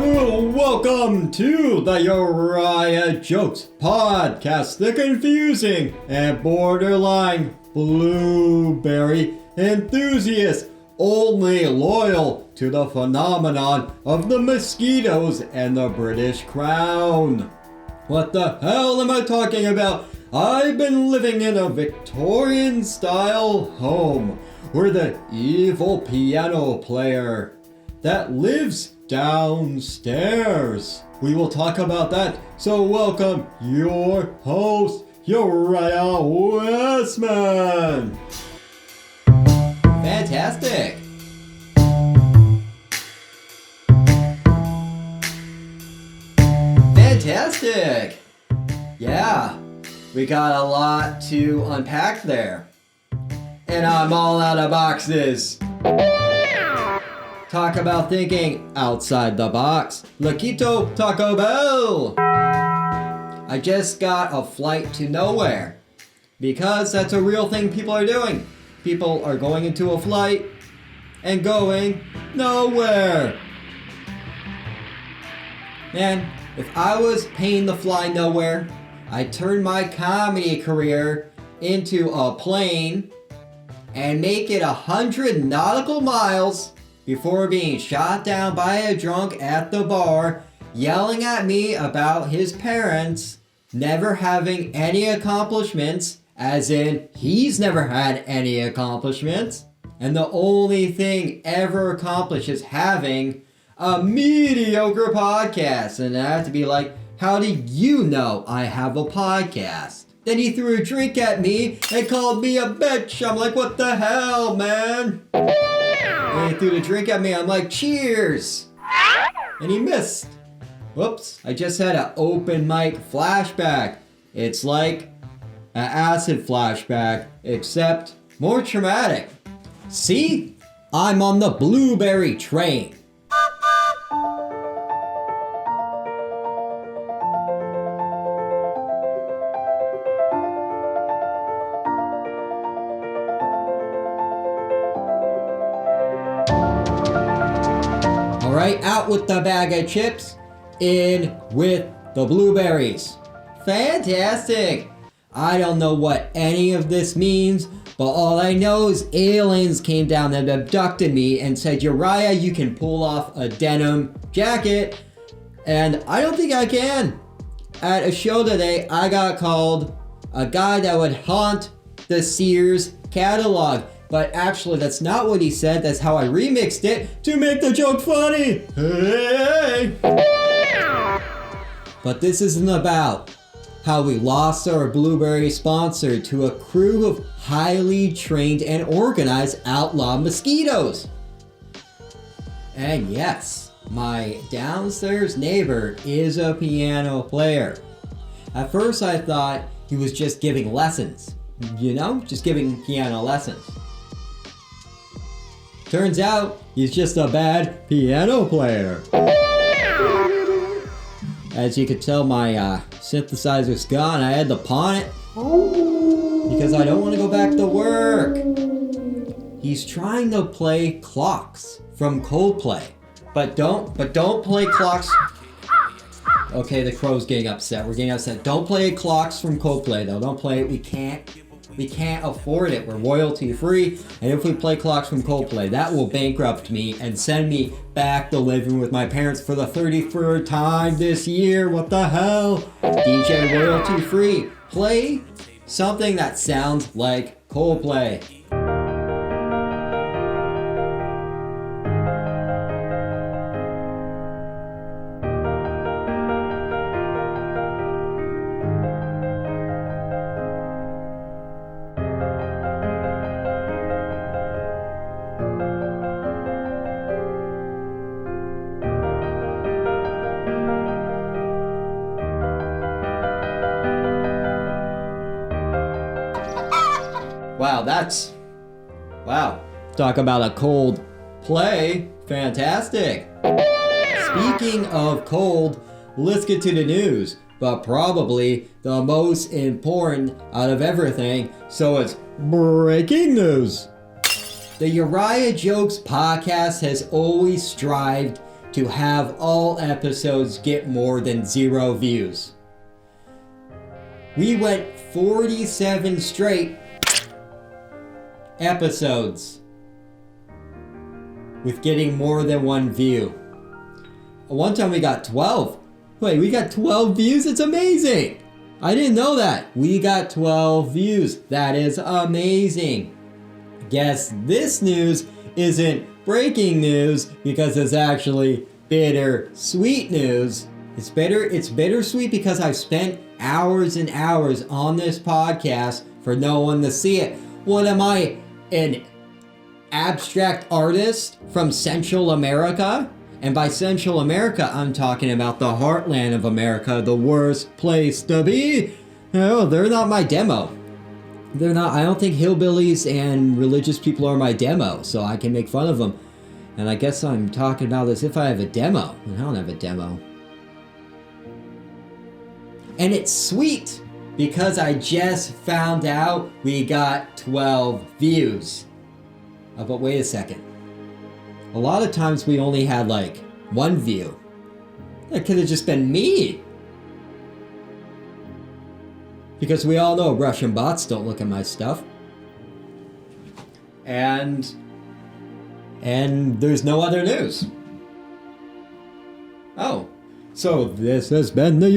Welcome to the Uriah Jokes podcast, the confusing and borderline blueberry enthusiast, only loyal to the phenomenon of the mosquitoes and the British Crown. What the hell am I talking about? I've been living in a Victorian-style home where the evil piano player that lives downstairs. We will talk about that, so welcome your host, Uriah Wesman. Fantastic! Fantastic! Yeah, we got a lot to unpack there. And I'm all out of boxes. Talk about thinking outside the box. Loquito Taco Bell! I just got a flight to nowhere. Because that's a real thing people are doing. People are going into a flight and going nowhere. Man, if I was paying to fly nowhere, I'd turn my comedy career into a plane and make it 100 nautical miles before being shot down by a drunk at the bar, yelling at me about his parents never having any accomplishments, as in he's never had any accomplishments, and the only thing ever accomplished is having a mediocre podcast. And I have to be like, how do you know I have a podcast? Then he threw a drink at me and called me a bitch. I'm like, what the hell, man? And he threw the drink at me. I'm like, cheers. And he missed. Whoops. I just had an open mic flashback. It's like an acid flashback, except more traumatic. See? I'm on the blueberry train. Alright, out with the bag of chips, in with the blueberries. Fantastic! I don't know what any of this means, but all I know is aliens came down and abducted me and said, Uriah, you can pull off a denim jacket, and I don't think I can. At a show today, I got called a guy that would haunt the Sears catalog. But actually, that's not what he said. That's how I remixed it to make the joke funny. Hey! But this isn't about how we lost our blueberry sponsor to a crew of highly trained and organized outlaw mosquitoes. And yes, my downstairs neighbor is a piano player. At first, I thought he was just giving lessons. You know, just giving piano lessons. Turns out, he's just a bad piano player. As you could tell, my synthesizer's gone. I had to pawn it because I don't want to go back to work. He's trying to play Clocks from Coldplay, but don't play Clocks. Okay, the crow's getting upset. We're getting upset. Don't play Clocks from Coldplay though. Don't play it. We can't afford it. We're royalty free. And if we play Clocks from Coldplay, that will bankrupt me and send me back to living with my parents for the 33rd time this year. What the hell? DJ royalty free. Play something that sounds like Coldplay. Wow. Talk about a cold play. Fantastic. Speaking of cold, let's get to the news. But probably the most important out of everything, so it's breaking news. The Uriah Jokes podcast has always strived to have all episodes get more than 0 views. We went 47 straight episodes with getting more than 1 view. One time we got 12. Wait, we got 12 views? It's amazing! I didn't know that. We got 12 views. That is amazing. Guess this news isn't breaking news because it's actually bittersweet news. It's bittersweet because I've spent hours and hours on this podcast for no one to see it. What am I, an abstract artist from Central America? And by Central America, I'm talking about the heartland of America, the worst place to be. No, they're not my demo. They're not. I don't think hillbillies and religious people are my demo, so I can make fun of them. And I guess I'm talking about as if I have a demo. And I don't have a demo. And it's sweet because I just found out we got 12 views. Oh, but wait a second. A lot of times we only had like 1 view. That could have just been me. Because we all know Russian bots don't look at my stuff. And there's no other news. Oh. So this has been the